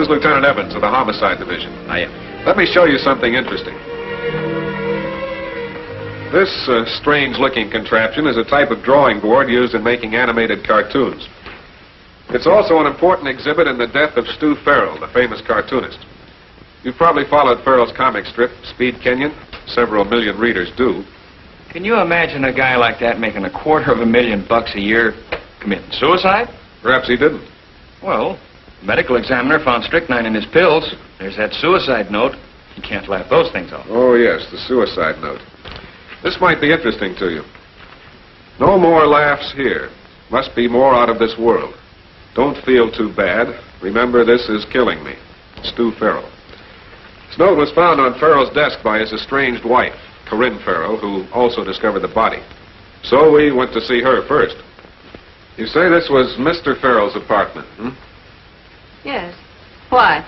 is Lieutenant Evans of the Homicide Division. Hiya. Let me show you something interesting. This strange-looking contraption is a type of drawing board used in making animated cartoons. It's also an important exhibit in the death of Stu Farrell, the famous cartoonist. You've probably followed Farrell's comic strip, Speed Kenyon. Several million readers do. Can you imagine a guy like that making $250,000 a year committing suicide? Perhaps he didn't. Well, the medical examiner found strychnine in his pills. There's that suicide note. You can't laugh those things off. Oh, yes, the suicide note. This might be interesting to you. No more laughs here. Must be more out of this world. Don't feel too bad. Remember, this is killing me. Stu Farrell. This note was found on Farrell's desk by his estranged wife, Corinne Farrell, who also discovered the body. So we went to see her first. You say this was Mr. Farrell's apartment, hmm? Yes. Why?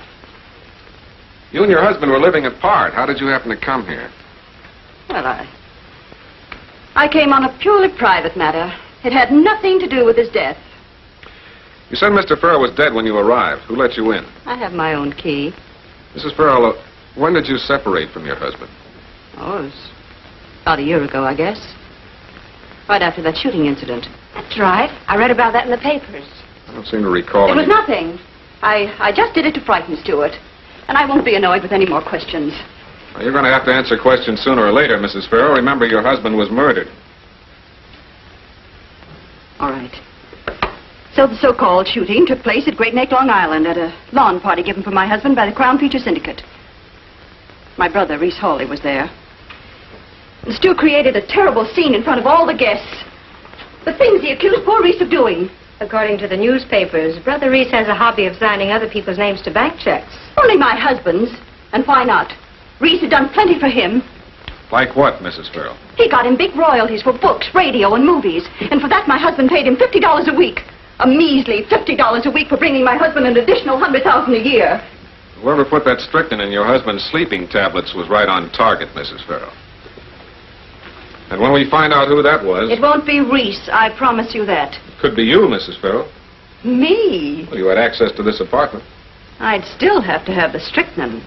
You and your husband were living apart. How did you happen to come here? Well, I came on a purely private matter. It had nothing to do with his death. You said Mr. Farrell was dead when you arrived. Who let you in? I have my own key. Mrs. Farrell, when did you separate from your husband? Oh, it was about a year ago, I guess. Right after that shooting incident. That's right. I read about that in the papers. I don't seem to recall It was any... nothing. I just did it to frighten Stuart. And I won't be annoyed with any more questions. Well, you're going to have to answer questions sooner or later, Mrs. Farrell. Remember, your husband was murdered. All right. So the so-called shooting took place at Great Neck, Long Island, at a lawn party given for my husband by the Crown Feature Syndicate. My brother, Reese Hawley, was there. And Stu created a terrible scene in front of all the guests. The things he accused poor Reese of doing. According to the newspapers, Brother Reese has a hobby of signing other people's names to bank checks. Only my husband's. And why not? Reese had done plenty for him. Like what, Mrs. Farrell? He got him big royalties for books, radio, and movies. And for that, my husband paid him $50 a week. A measly $50 a week for bringing my husband an additional $100,000 a year. Whoever put that strychnine in your husband's sleeping tablets was right on target, Mrs. Farrell. And when we find out who that was... It won't be Reese, I promise you that. It could be you, Mrs. Farrell. Me? Well, you had access to this apartment. I'd still have to have the strychnine.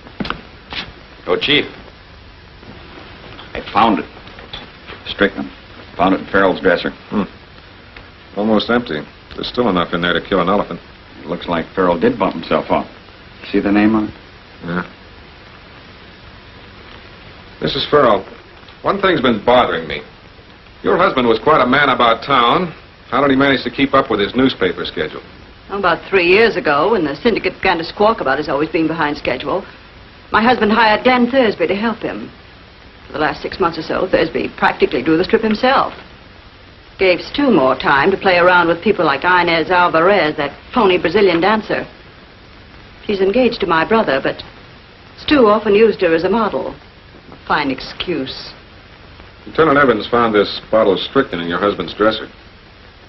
Oh, Chief. I found it. Strychnine. Found it in Farrell's dresser. Almost empty. There's still enough in there to kill an elephant. It looks like Farrell did bump himself off. See the name on it? Yeah. Mrs. Farrell, one thing's been bothering me. Your husband was quite a man about town. How did he manage to keep up with his newspaper schedule? About 3 years ago, when the syndicate began to squawk about his always being behind schedule, my husband hired Dan Thursby to help him. For the last 6 months or so, Thursby practically drew the strip himself. Gave Stu more time to play around with people like Inez Alvarez, that phony Brazilian dancer. She's engaged to my brother, but Stu often used her as a model. A fine excuse. Lieutenant Evans found this bottle of strychnine in your husband's dresser.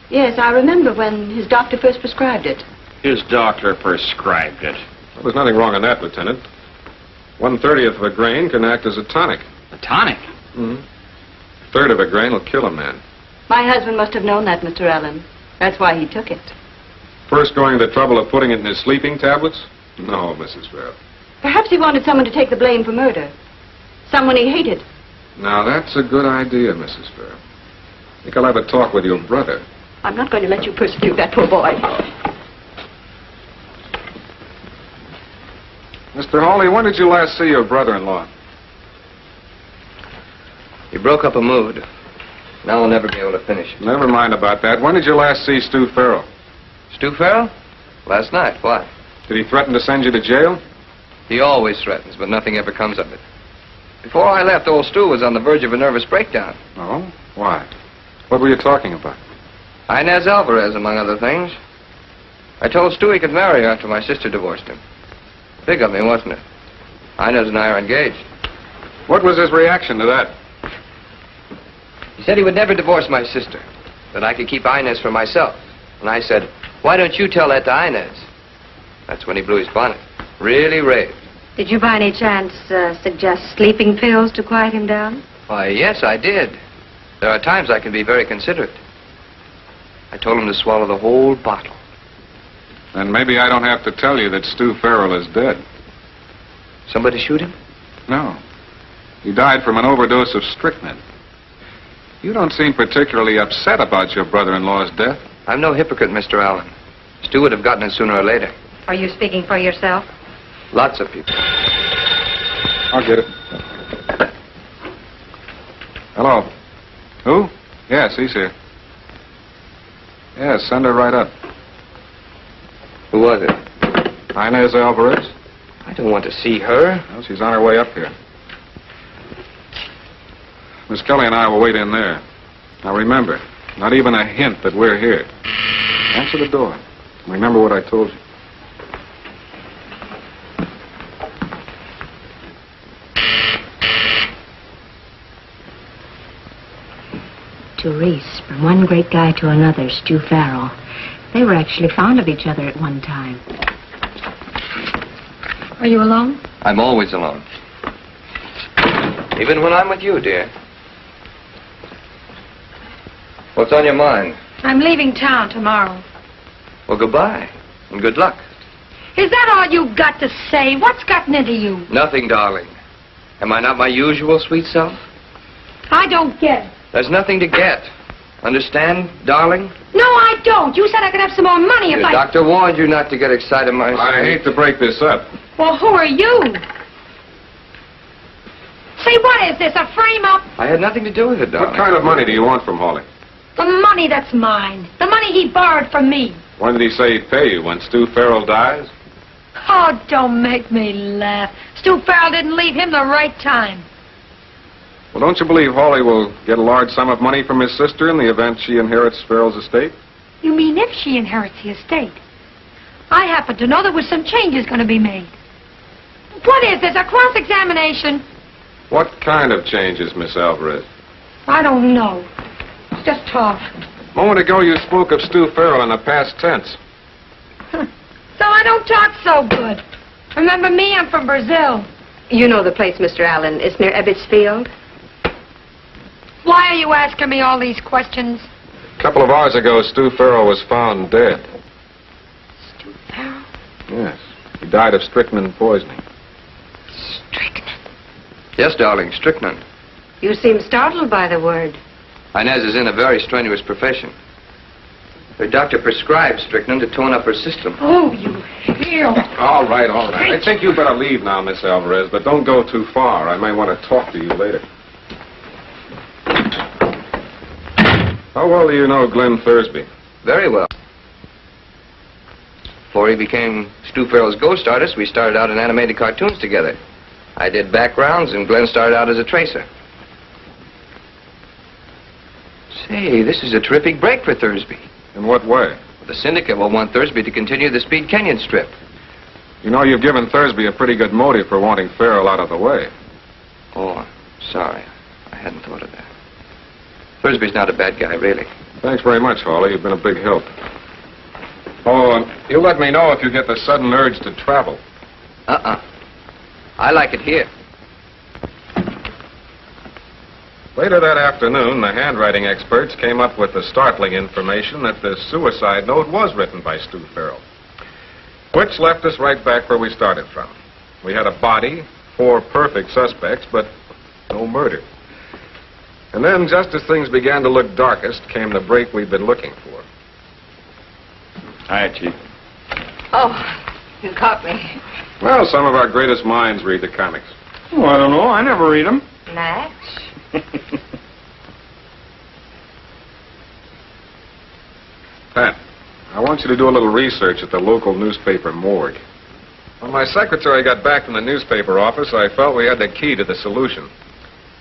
Yes, I remember when his doctor first prescribed it. His doctor prescribed it. Well, there's nothing wrong in that, Lieutenant. 1/30th of a grain can act as a tonic. A tonic? A third of a grain will kill a man. My husband must have known that, Mr. Allen. That's why he took it. First going to the trouble of putting it in his sleeping tablets? No, Mrs. Farrell. Perhaps he wanted someone to take the blame for murder. Someone he hated. Now, that's a good idea, Mrs. Farrell. I think I'll have a talk with your brother. I'm not going to let you persecute that poor boy. Mr. Hawley, when did you last see your brother-in-law? He broke up a mood. Now I'll never be able to finish it. Never mind about that. When did you last see Stu Farrell? Stu Farrell? Last night. Why? Did he threaten to send you to jail? He always threatens, but nothing ever comes of it. Before I left, old Stu was on the verge of a nervous breakdown. Oh? Why? What were you talking about? Inez Alvarez, among other things. I told Stu he could marry her after my sister divorced him. Big of me, wasn't it? Inez and I are engaged. What was his reaction to that? He said he would never divorce my sister, that I could keep Inez for myself. And I said, why don't you tell that to Inez? That's when he blew his bonnet. Really raved. Did you by any chance suggest sleeping pills to quiet him down? Why, yes, I did. There are times I can be very considerate. I told him to swallow the whole bottle. Then maybe I don't have to tell you that Stu Farrell is dead. Somebody shoot him? No. He died from an overdose of strychnine. You don't seem particularly upset about your brother-in-law's death. I'm no hypocrite, Mr. Allen. Stu would have gotten it sooner or later. Are you speaking for yourself? Lots of people. I'll get it. Hello. Who? Yes, he's here. Yes, send her right up. Who was it? Inez Alvarez? I don't want to see her. Well, she's on her way up here. Miss Kelly and I will wait in there. Now remember, not even a hint that we're here. Answer the door. Remember what I told you. To Reese, from one great guy to another, Stu Farrell. They were actually fond of each other at one time. Are you alone? I'm always alone. Even when I'm with you, dear. What's on your mind? I'm leaving town tomorrow. Well, goodbye, and good luck. Is that all you got to say? What's gotten into you? Nothing, darling. Am I not my usual sweet self? I don't get it. There's nothing to get. Understand, darling? No, I don't. You said I could have some more money if Your doctor warned you not to get excited, my I hate to break this up. Well, who are you? Say, what is this, a frame-up? I had nothing to do with it, darling. What kind of money do you want from Hawley? The money that's mine. The money he borrowed from me. When did he say he'd pay you? When Stu Farrell dies? Oh, don't make me laugh. Stu Farrell didn't leave him the right time. Well, don't you believe Hawley will get a large sum of money from his sister in the event she inherits Farrell's estate? You mean if she inherits the estate? I happen to know there was some changes going to be made. What is this, a cross-examination? What kind of changes, Miss Alvarez? I don't know. It's just talk. A moment ago, you spoke of Stu Farrell in the past tense. So I don't talk so good. Remember me? I'm from Brazil. You know the place, Mr. Allen. It's near Ebbets Field. Why are you asking me all these questions? A couple of hours ago, Stu Farrell was found dead. Stu Farrell? Yes. He died of strychnine poisoning. Strychnine? Yes, darling, strychnine. You seem startled by the word. Inez is in a very strenuous profession. Her doctor prescribed strychnine to tone up her system. Oh, you hero. All right, all right. I think you better leave now, Miss Alvarez, but don't go too far. I may want to talk to you later. How well do you know Glenn Thursby? Very well. Before he became Stu Farrell's ghost artist, we started out in animated cartoons together. I did backgrounds, and Glenn started out as a tracer. Say, this is a terrific break for Thursby. In what way? The syndicate will want Thursby to continue the Speed Canyon strip. You know, you've given Thursby a pretty good motive for wanting Farrell out of the way. Oh, sorry. I hadn't thought of that. Thursby's not a bad guy, really. Thanks very much, Hawley. You've been a big help. Oh, you let me know if you get the sudden urge to travel. I like it here. Later that afternoon, the handwriting experts came up with the startling information that the suicide note was written by Stu Farrell, which left us right back where we started from. We had a body, 4 perfect suspects, but no murder. And then, just as things began to look darkest, came the break we'd been looking for. Hi, Chief. Oh, you caught me. Well, some of our greatest minds read the comics. Oh, I don't know. I never read them. Natch? Pat, I want you to do a little research at the local newspaper morgue. When my secretary got back from the newspaper office, I felt we had the key to the solution.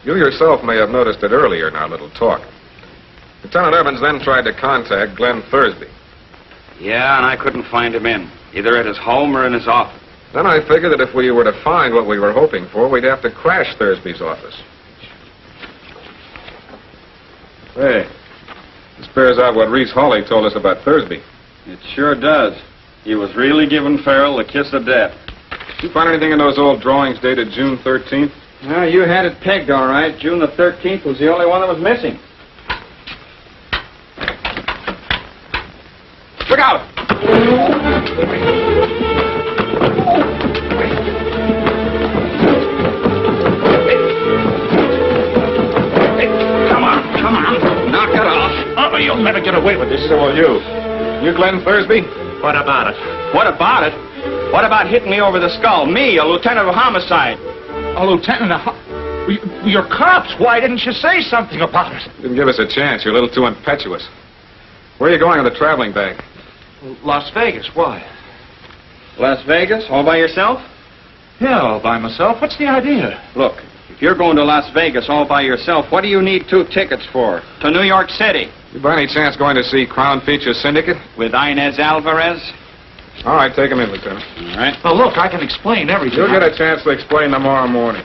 You yourself may have noticed it earlier in our little talk. Lieutenant Evans then tried to contact Glenn Thursby. Yeah, and I couldn't find him either at his home or in his office. Then I figured that if we were to find what we were hoping for, we'd have to crash Thursby's office. Hey, this bears out what Reese Hawley told us about Thursby. It sure does. He was really giving Farrell the kiss of death. Did you find anything in those old drawings dated June 13th? Well, you had it pegged all right. June the 13th was the only one that was missing. Look out! Come on. Knock it off. Oh, you'll never get away with this. So will you. You Glenn Thursby? What about it? What about it? What about hitting me over the skull? Me, a lieutenant of homicide. A lieutenant of... You're cops. Why didn't you say something about it? Didn't give us a chance. You're a little too impetuous. Where are you going with the traveling bag? Las Vegas. Why? Las Vegas? All by yourself? Yeah, all by myself. What's the idea? Look, if you're going to Las Vegas all by yourself, what do you need 2 tickets for? To New York City. You by any chance going to see Crown Feature Syndicate? With Inez Alvarez? All right, take him in, Lieutenant. All right. Well, look, I can explain everything. You'll get a chance to explain tomorrow morning.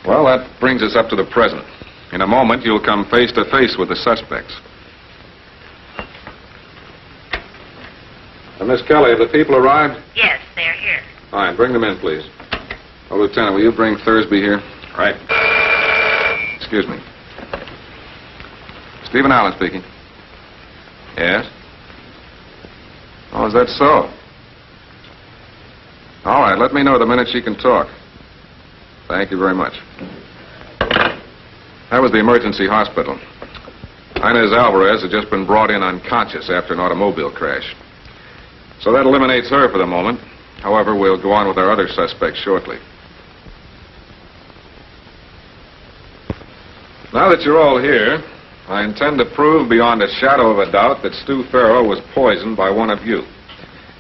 Well, that brings us up to the present. In a moment, you'll come face to face with the suspects. Miss Kelly, have the people arrived? Yes, they're here. Fine, bring them in, please. Oh, Lieutenant, will you bring Thursby here? Right. Excuse me. Stephen Allen speaking. Yes? Oh, is that so? All right, let me know the minute she can talk. Thank you very much. That was the emergency hospital. Inez Alvarez had just been brought in unconscious after an automobile crash. So that eliminates her for the moment. However, we'll go on with our other suspects shortly. Now that you're all here, I intend to prove beyond a shadow of a doubt that Stu Farrell was poisoned by one of you.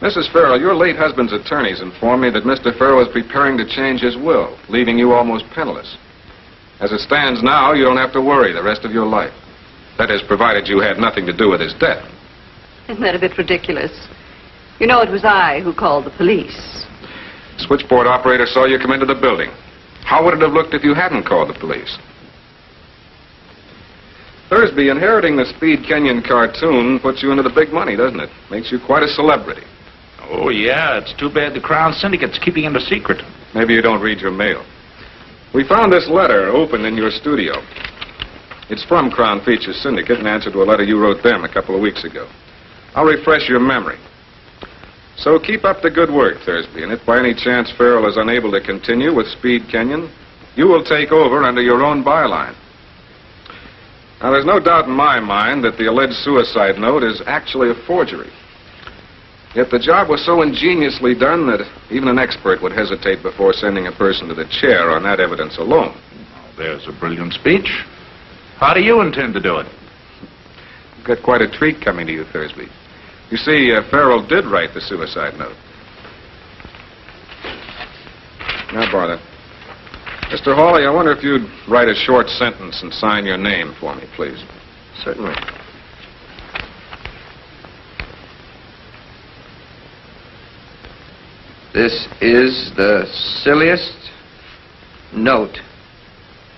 Mrs. Farrell, your late husband's attorneys informed me that Mr. Farrell is preparing to change his will, leaving you almost penniless. As it stands now, you don't have to worry the rest of your life. That is, provided you had nothing to do with his death. Isn't that a bit ridiculous? You know, it was I who called the police. Switchboard operator saw you come into the building. How would it have looked if you hadn't called the police? Thursby, inheriting the Speed Kenyon cartoon puts you into the big money, doesn't it? Makes you quite a celebrity. Oh, yeah, it's too bad the Crown Syndicate's keeping it a secret. Maybe you don't read your mail. We found this letter open in your studio. It's from Crown Feature Syndicate in answer to a letter you wrote them a couple of weeks ago. I'll refresh your memory. So keep up the good work, Thursby, and if by any chance Farrell is unable to continue with Speed Kenyon, you will take over under your own byline. Now, there's no doubt in my mind that the alleged suicide note is actually a forgery. Yet the job was so ingeniously done that even an expert would hesitate before sending a person to the chair on that evidence alone. There's a brilliant speech. How do you intend to do it? You've got quite a treat coming to you, Thursby. You see, Farrell did write the suicide note. Now, Bartlett. Mr. Hawley, I wonder if you'd write a short sentence and sign your name for me, please. Certainly. This is the silliest note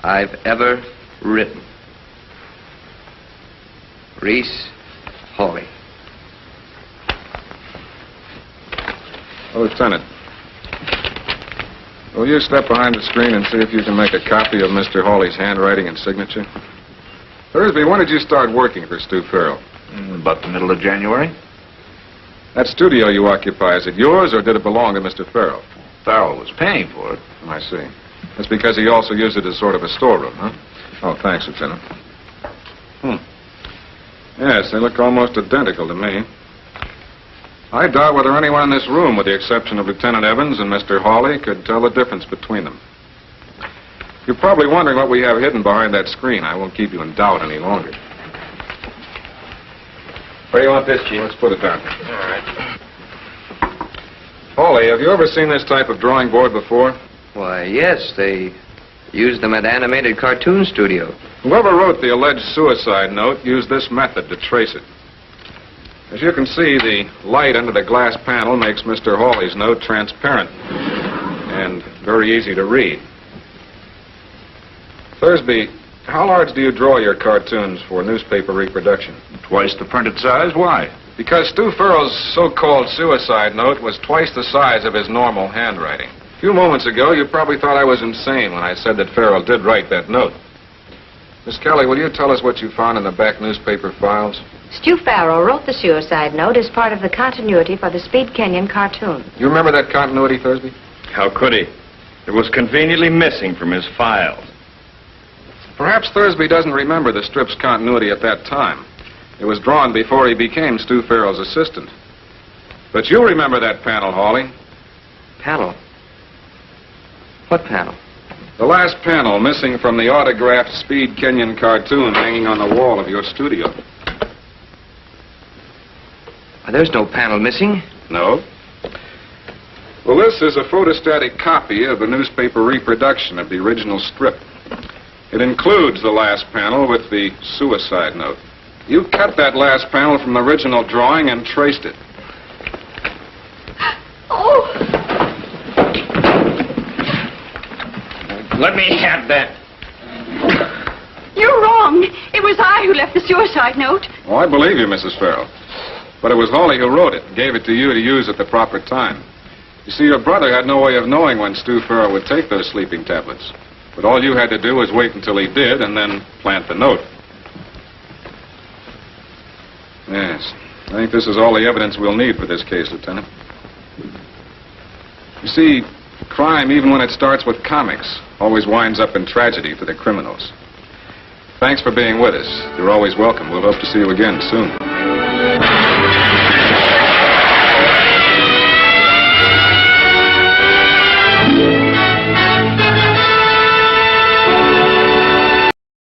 I've ever written. Reese Hawley. Oh, Lieutenant, will you step behind the screen and see if you can make a copy of Mr. Hawley's handwriting and signature? Thursby, when did you start working for Stu Farrell? About the middle of January. That studio you occupy, is it yours or did it belong to Mr. Farrell? Farrell was paying for it. I see. That's because he also used it as sort of a storeroom, huh? Oh, thanks, Lieutenant. Yes, they look almost identical to me. I doubt whether anyone in this room, with the exception of Lieutenant Evans and Mr. Hawley, could tell the difference between them. You're probably wondering what we have hidden behind that screen. I won't keep you in doubt any longer. Where do you want this, Chief? Let's put it down. All right. Hawley, have you ever seen this type of drawing board before? Why, yes, they used them at Animated Cartoon Studio. Whoever wrote the alleged suicide note used this method to trace it. As you can see, the light under the glass panel makes Mr. Hawley's note transparent and very easy to read. Thursby, how large do you draw your cartoons for newspaper reproduction? Twice the printed size. Why? Because Stu Farrell's so-called suicide note was twice the size of his normal handwriting. A few moments ago, you probably thought I was insane when I said that Farrell did write that note. Miss Kelly, will you tell us what you found in the back newspaper files? Stu Farrell wrote the suicide note as part of the continuity for the Speed Kenyon cartoon. You remember that continuity, Thursby? How could he? It was conveniently missing from his files. Perhaps Thursby doesn't remember the strip's continuity at that time. It was drawn before he became Stu Farrell's assistant. But you remember that panel, Hawley. Panel? What panel? The last panel missing from the autographed Speed Kenyon cartoon hanging on the wall of your studio. There's no panel missing. No? Well, this is a photostatic copy of the newspaper reproduction of the original strip. It includes the last panel with the suicide note. You cut that last panel from the original drawing and traced it. Oh! Let me have that. You're wrong. It was I who left the suicide note. Oh, I believe you, Mrs. Farrell. But it was Hawley who wrote it and gave it to you to use at the proper time. You see, your brother had no way of knowing when Stu Farrell would take those sleeping tablets. But all you had to do was wait until he did and then plant the note. Yes. I think this is all the evidence we'll need for this case, Lieutenant. You see, crime, even when it starts with comics, always winds up in tragedy for the criminals. Thanks for being with us. You're always welcome. We'll hope to see you again soon.